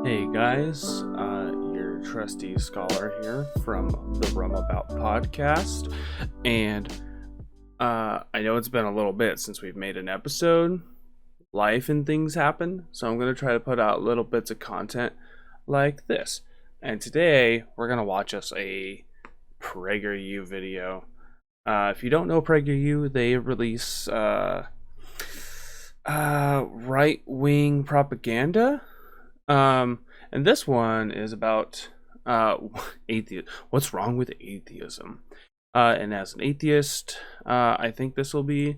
Hey guys, your trusty scholar here from the Rum About podcast, and I know it's been a little bit since we've made an episode. Life and things happen, so I'm going to try to put out little bits of content like this. And today, we're going to watch us a PragerU video. If you don't know PragerU, they release right-wing propaganda. And this one is about atheism. What's wrong with atheism? And as an atheist, I think this will be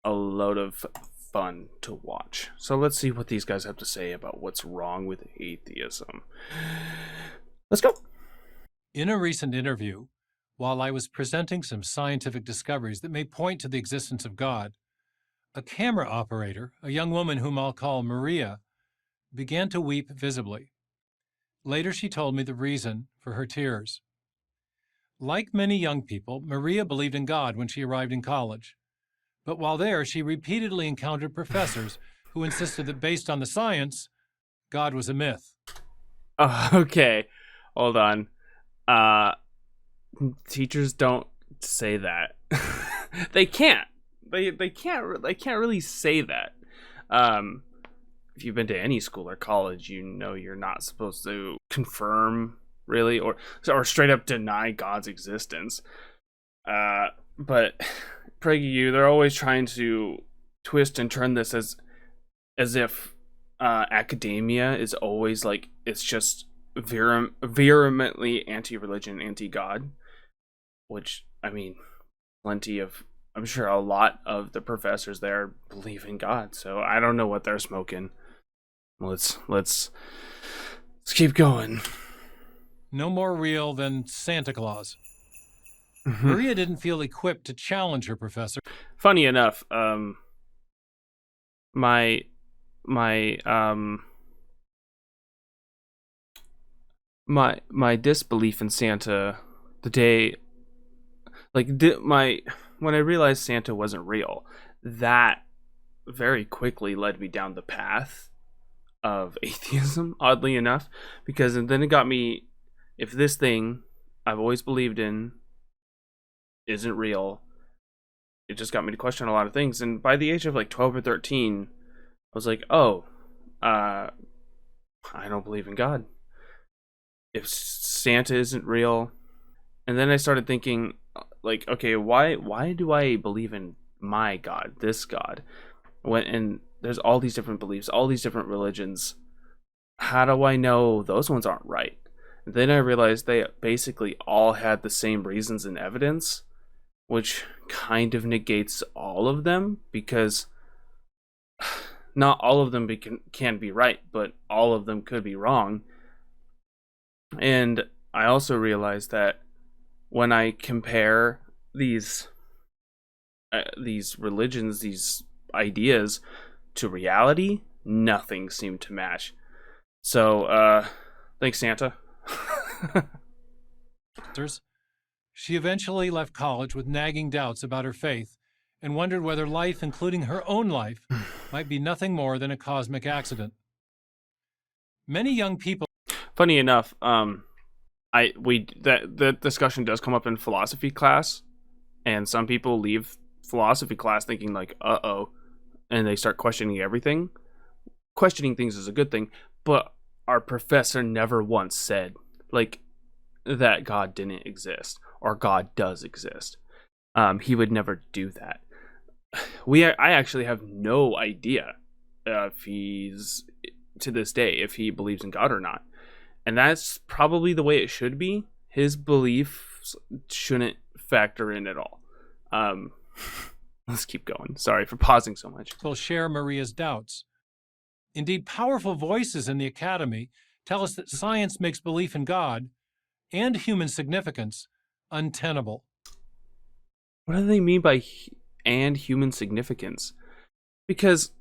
a load of fun to watch. So let's see what these guys have to say about what's wrong with atheism. Let's go. In a recent interview, while I was presenting some scientific discoveries that may point to the existence of God, a camera operator, a young woman whom I'll call Maria, began to weep visibly. Later, she told me the reason for her tears. Like many young people, Maria believed in God when she arrived in college. But while there, she repeatedly encountered professors who insisted that based on the science, God was a myth. Okay, hold on. Teachers don't say that. They can't. They can't really say that. If you've been to any school or college, you know you're not supposed to confirm, really, or straight up deny God's existence. But PragerU, they're always trying to twist and turn this as if academia is always like it's just vehemently anti-religion, anti-God. Which, I mean, I'm sure a lot of the professors there believe in God, so I don't know what they're smoking. Let's keep going. No more real than Santa Claus. Maria didn't feel equipped to challenge her professor. Funny enough, my disbelief in Santa, the day, when I realized Santa wasn't real, that very quickly led me down the path of atheism, oddly enough, because then it got me, if this thing I've always believed in isn't real, it just got me to question a lot of things. And by the age of like 12 or 13, I was like, I don't believe in God. If Santa isn't real. And then I started thinking, like, okay, why do I believe in my God, this God? And there's all these different beliefs, all these different religions. How do I know those ones aren't right? And then I realized they basically all had the same reasons and evidence, which kind of negates all of them, because not all of them can be right, but all of them could be wrong. And I also realized that when I compare these religions, these ideas to reality, nothing seemed to match. So, thanks, Santa. She eventually left college with nagging doubts about her faith and wondered whether life, including her own life, might be nothing more than a cosmic accident. Many young people... Funny enough, the discussion does come up in philosophy class, and some people leave philosophy class thinking like, uh-oh, and they start questioning everything. Questioning things is a good thing, but our professor never once said like that God didn't exist or God does exist. He would never do that. I actually have no idea if he's, to this day, if he believes in God or not. And that's probably the way it should be. His beliefs shouldn't factor in at all. Let's keep going. Sorry for pausing so much. Will share Maria's doubts. Indeed, powerful voices in the academy tell us that science makes belief in God and human significance untenable. What do they mean by and human significance? Because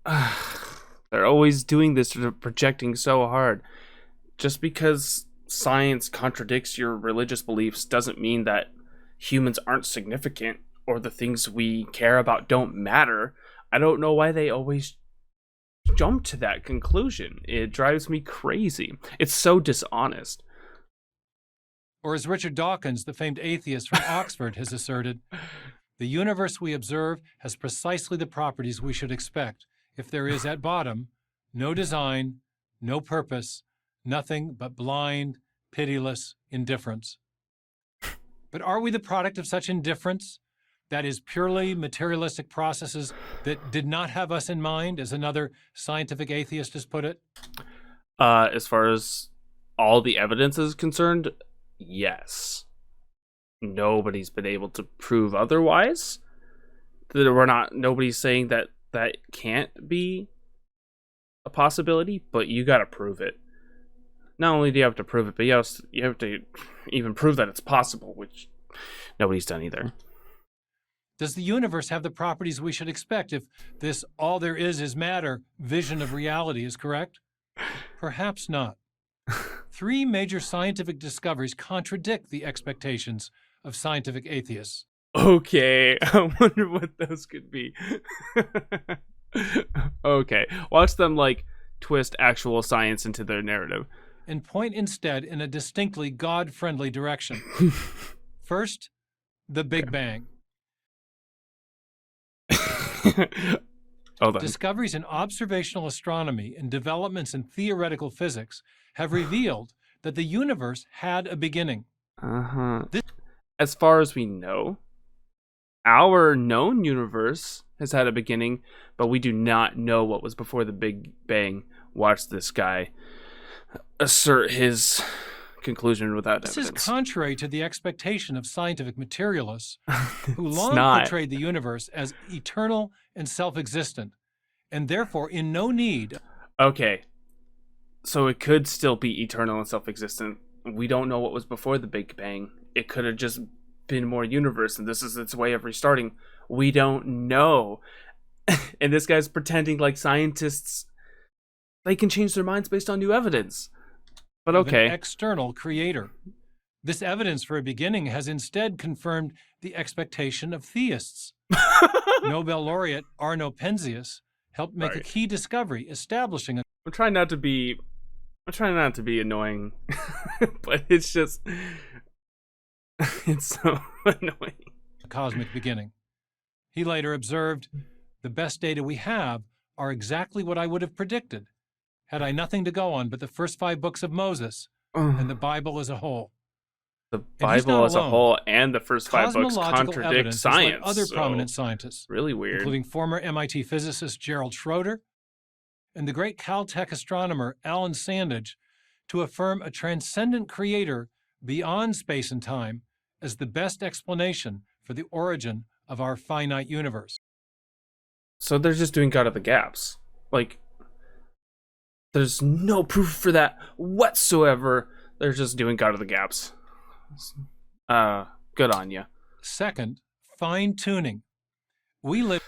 they're always doing this, projecting so hard. Just because science contradicts your religious beliefs doesn't mean that humans aren't significant or the things we care about don't matter. I don't know why they always jump to that conclusion? It drives me crazy. It's so dishonest. Or as Richard Dawkins, the famed atheist from Oxford, has asserted, the universe we observe has precisely the properties we should expect if there is at bottom no design, no purpose, nothing but blind, pitiless indifference. But are we the product of such indifference? That is purely materialistic processes that did not have us in mind, as another scientific atheist has put it? As far as all the evidence is concerned, yes. Nobody's been able to prove otherwise. Nobody's saying that can't be a possibility, but you gotta prove it. Not only do you have to prove it, but you have to even prove that it's possible, which nobody's done either. Does the universe have the properties we should expect if this all there is matter vision of reality is correct? Perhaps not. 3 major scientific discoveries contradict the expectations of scientific atheists. Okay, I wonder what those could be. Okay, watch them twist actual science into their narrative. And point instead in a distinctly God-friendly direction. First, the Big Bang. Hold on. Discoveries in observational astronomy and developments in theoretical physics have revealed that the universe had a beginning. As far as we know, our known universe has had a beginning, but we do not know what was before the Big Bang. Watch this guy assert his conclusion without evidence. This is contrary to the expectation of scientific materialists who long portrayed the universe as eternal and self-existent, and therefore in no need. Okay, so it could still be eternal and self-existent. We don't know what was before the Big Bang. It could have just been more universe, and this is its way of restarting. We don't know. And this guy's pretending like scientists, they can change their minds based on new evidence. But okay. An external creator. This evidence for a beginning has instead confirmed the expectation of theists. Nobel laureate Arno Penzias helped make a key discovery, establishing a... I'm trying not to be annoying, but it's just... it's so annoying. Cosmic beginning. He later observed, the best data we have are exactly what I would have predicted, had I nothing to go on but the first 5 books of Moses and the Bible as a whole. The Bible as a whole and the first 5 books contradict science. Other prominent scientists, really weird, including former MIT physicist Gerald Schroeder and the great Caltech astronomer Alan Sandage, to affirm a transcendent creator beyond space and time as the best explanation for the origin of our finite universe. So they're just doing God of the gaps. There's no proof for that whatsoever. They're just doing God of the gaps. Good on you. Second, fine-tuning. We live...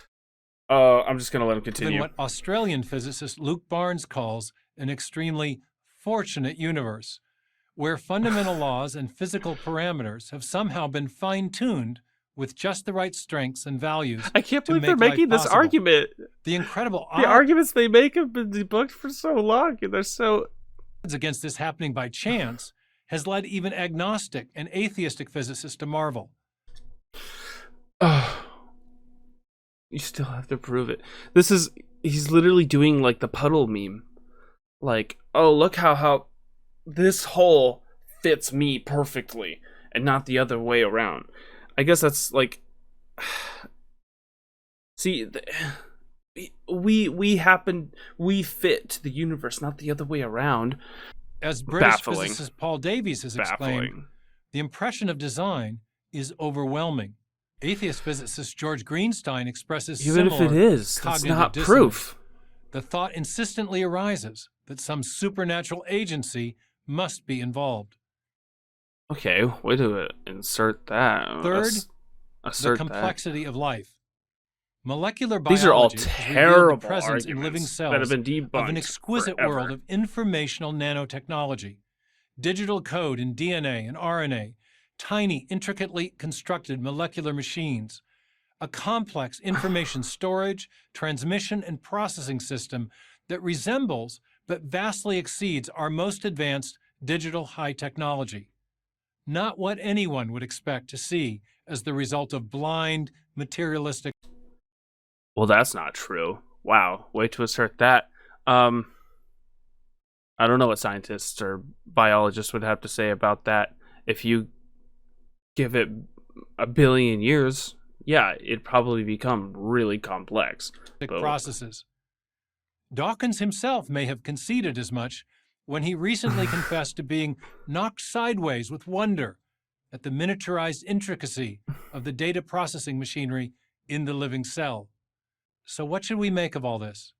I'm just going to let him continue. In what Australian physicist Luke Barnes calls an extremely fortunate universe, where fundamental laws and physical parameters have somehow been fine-tuned with just the right strengths and values. I can't believe they're making this argument. The incredible the arguments they make have been debunked for so long, and they're so... against this happening by chance has led even agnostic and atheistic physicists to marvel. You still have to prove it. He's literally doing the puddle meme. Oh, look how this hole fits me perfectly and not the other way around. I guess that's see, we fit the universe, not the other way around. As British physicist Paul Davies has exclaimed, the impression of design is overwhelming. Atheist physicist George Greenstein expresses even if it is, that's not proof. The thought insistently arises that some supernatural agency must be involved. Okay, way to insert that. Third, assert the complexity of life. Molecular biology These are all terrible the presence in living cells that have been debunked of an exquisite forever. world of informational nanotechnology, digital code in DNA and RNA, tiny, intricately constructed molecular machines, a complex information storage, transmission, and processing system that resembles but vastly exceeds our most advanced digital high technology. Not what anyone would expect to see as the result of blind, materialistic. Well, that's not true. Wow, way to assert that. I don't know what scientists or biologists would have to say about that. If you give it a billion years, yeah, it'd probably become really complex. processes. Dawkins himself may have conceded as much when he recently confessed to being knocked sideways with wonder at the miniaturized intricacy of the data processing machinery in the living cell. So what should we make of all this?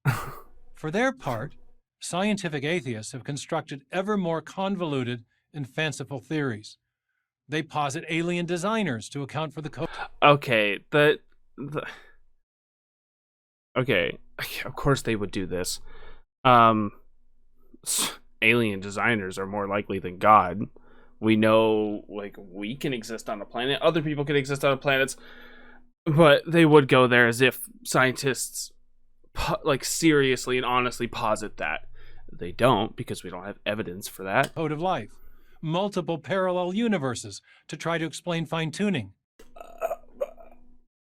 For their part, scientific atheists have constructed ever more convoluted and fanciful theories. They posit alien designers to account for the code. Okay, okay, of course they would do this. Alien designers are more likely than God. We know, like, we can exist on a planet, other people can exist on planets, but they would go there as if scientists, like, seriously and honestly posit that. They don't, because we don't have evidence for that. Code of life. Multiple parallel universes to try to explain fine-tuning.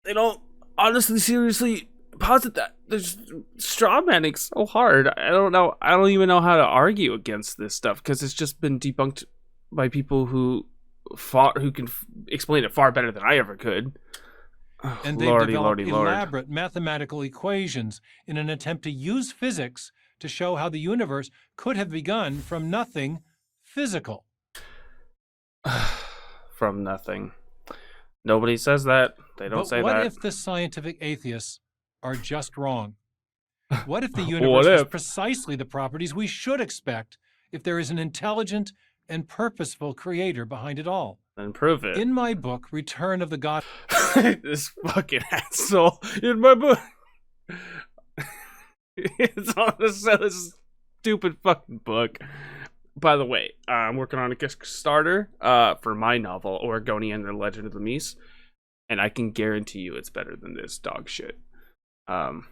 They don't honestly, seriously posit that. They're just straw manning so hard. I don't know. I don't even know how to argue against this stuff because it's just been debunked by people who can explain it far better than I ever could. Oh, and they've developed elaborate mathematical equations in an attempt to use physics to show how the universe could have begun from nothing physical. From nothing. Nobody says that. They don't say that. What if the scientific atheists are just wrong? What if the universe has precisely the properties we should expect if there is an intelligent and purposeful creator behind it all? Then prove it. In my book, Return of the God... This fucking asshole. In my book. It's on this stupid fucking book. By the way, I'm working on a Kickstarter for my novel, Oregonia and the Legend of the Denis, and I can guarantee you it's better than this dog shit. You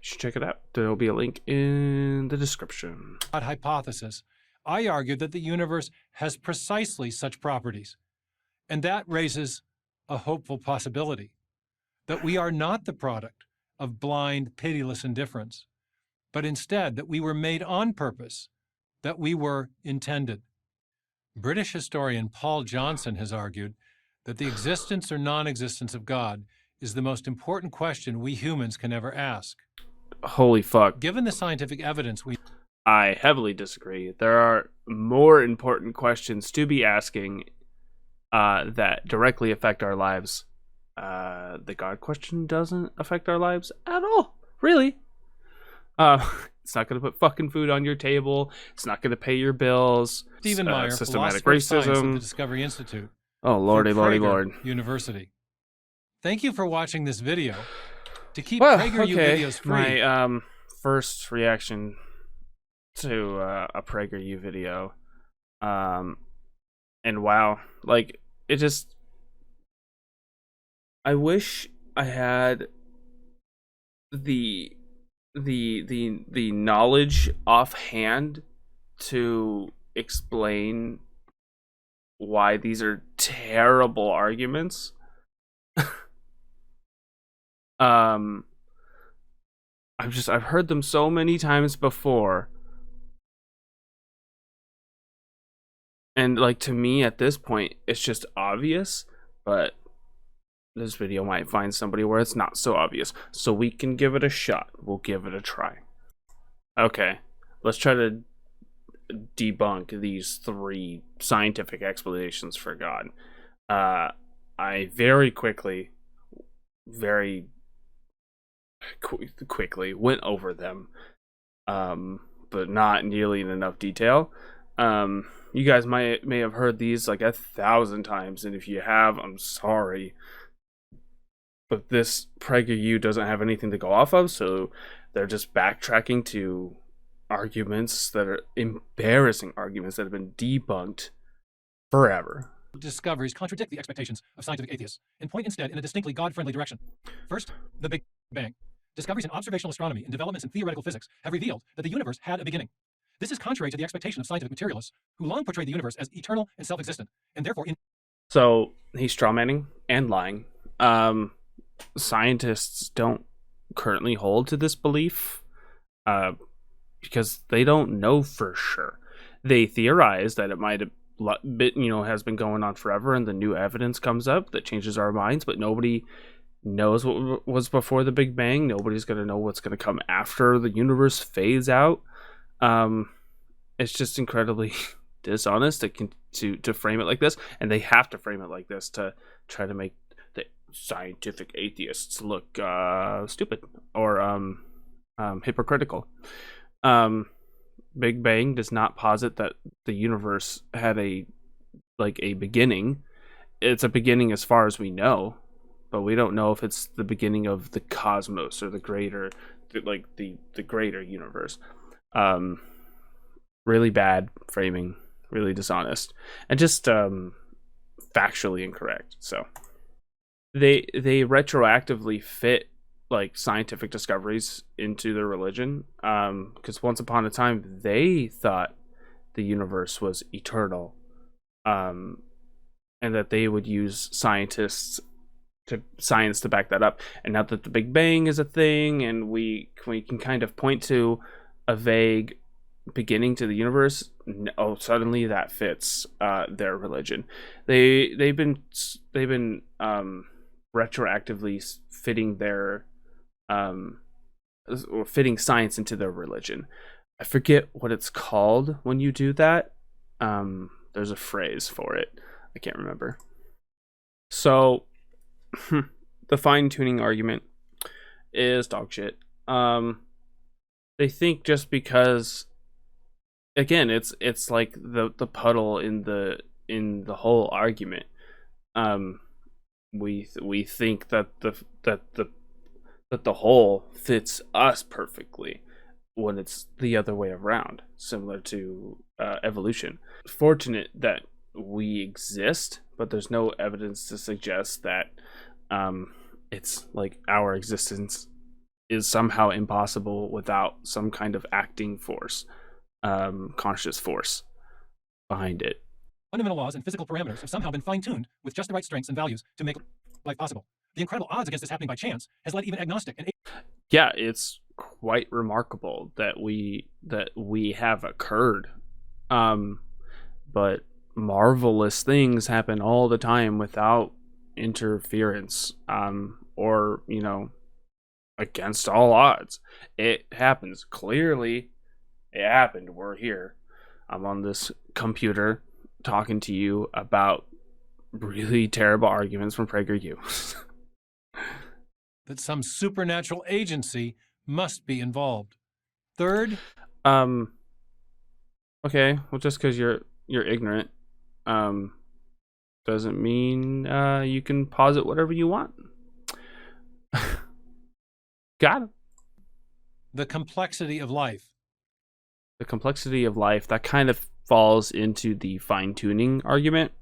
should check it out. There'll be a link in the description. Hypothesis. I argued that the universe has precisely such properties, and that raises a hopeful possibility that we are not the product of blind, pitiless indifference, but instead that we were made on purpose, that we were intended. British historian Paul Johnson has argued that the existence or non-existence of God is the most important question we humans can ever ask. Holy fuck. Given the scientific evidence I heavily disagree. There are more important questions to be asking that directly affect our lives. The God question doesn't affect our lives at all. Really. It's not going to put fucking food on your table. It's not going to pay your bills. Stephen Meyer, systematic racism at the Discovery Institute. Oh, lordy, lordy, lord. University. Thank you for watching this video. To keep PragerU videos free. My first reaction to a PragerU video, and wow, like, it just, I wish I had the knowledge offhand to explain why these are terrible arguments. I've heard them so many times before. And, like, to me at this point, it's just obvious, but this video might find somebody where it's not so obvious. So we can give it a shot. We'll give it a try. Okay, let's try to debunk these 3 scientific explanations for God. I very quickly went over them, but not nearly in enough detail. You guys may have heard these like 1,000 times, and if you have, I'm sorry. But this PragerU doesn't have anything to go off of, so they're just backtracking to arguments that are embarrassing arguments that have been debunked forever. Discoveries contradict the expectations of scientific atheists and point instead in a distinctly God-friendly direction. First, the Big Bang. Discoveries in observational astronomy and developments in theoretical physics have revealed that the universe had a beginning. This is contrary to the expectation of scientific materialists, who long portrayed the universe as eternal and self-existent, and therefore So he's strawmanning and lying. Scientists don't currently hold to this belief because they don't know for sure. They theorize that it might have has been going on forever, and the new evidence comes up that changes our minds, but nobody knows what was before the Big Bang. Nobody's going to know what's going to come after the universe fades out. It's just incredibly dishonest to frame it like this, and they have to frame it like this to try to make the scientific atheists look stupid or hypocritical. Big Bang does not posit that the universe had a beginning. It's a beginning as far as we know, but we don't know if it's the beginning of the cosmos or the greater universe. Really bad framing, really dishonest, and just factually incorrect. So they retroactively fit like scientific discoveries into their religion, because once upon a time they thought the universe was eternal, and that they would use science to back that up. And now that the Big Bang is a thing, and we can kind of point to a vague beginning to the universe, suddenly that fits their religion. They've been retroactively fitting their or fitting science into their religion. I forget what it's called when you do that. There's a phrase for it. I can't remember. So the fine-tuning argument is dog shit. They think just because, again, it's like the puddle in the whole argument. We think that the whole fits us perfectly, when it's the other way around, similar to evolution. It's fortunate that we exist, but there's no evidence to suggest that it's like our existence is somehow impossible without some kind of acting force, conscious force behind it. Fundamental laws and physical parameters have somehow been fine-tuned with just the right strengths and values to make life possible. The incredible odds against this happening by chance has led even agnostic and yeah, it's quite remarkable that we have occurred. But marvelous things happen all the time without interference, or against all odds. It happens. Clearly it happened. We're here. I'm on this computer talking to you about really terrible arguments from PragerU's. that some supernatural agency must be involved. Third, okay, well, just because you're ignorant doesn't mean you can posit whatever you want. Got it. The complexity of life. The complexity of life, that kind of falls into the fine-tuning argument.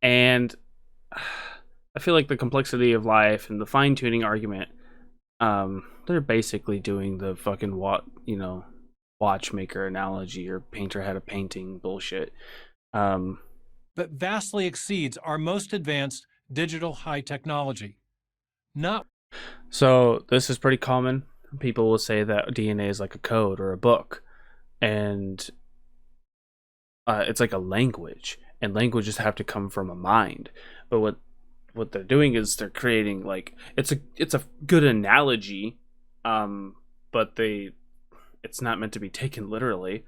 And I feel like the complexity of life and the fine-tuning argument, they're basically doing the fucking watchmaker analogy or painter had a painting bullshit. That vastly exceeds our most advanced digital high technology. So this is pretty common. People will say that DNA is like a code or a book, and it's like a language, and languages have to come from a mind. But what they're doing is they're creating, like, it's a good analogy, but it's not meant to be taken literally.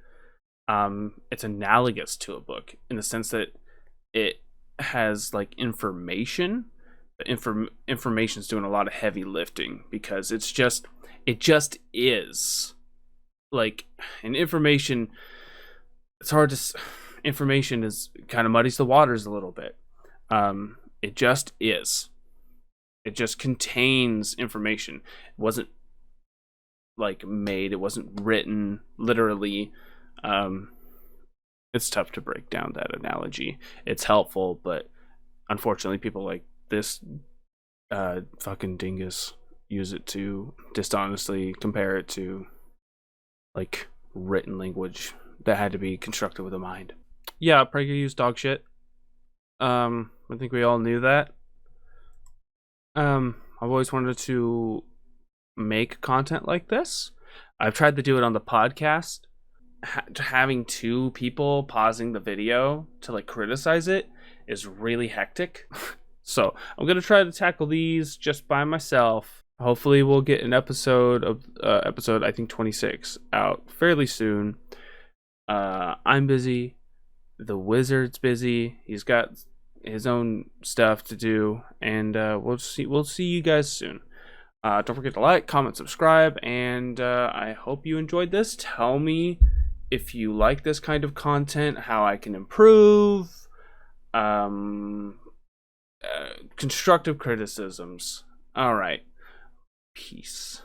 It's analogous to a book in the sense that it has like information. Information's doing a lot of heavy lifting because it just is. Like, and information, it's hard to, information is kind of muddies the waters a little bit. It just is. It just contains information. It wasn't like made, it wasn't written literally. It's tough to break down that analogy. It's helpful, but unfortunately people like this fucking dingus use it to dishonestly compare it to like written language that had to be constructed with a mind. Yeah, PragerU's dog shit. I think we all knew that. I've always wanted to make content like this. I've tried to do it on the podcast. Having two people pausing the video to like criticize it is really hectic. So I'm gonna try to tackle these just by myself. Hopefully we'll get an episode of episode I think 26 out fairly soon. I'm busy. The wizard's busy. He's got his own stuff to do, and we'll see you guys soon. Don't forget to like, comment, subscribe, and I hope you enjoyed this. Tell me if you like this kind of content, how I can improve, constructive criticisms. All right, peace.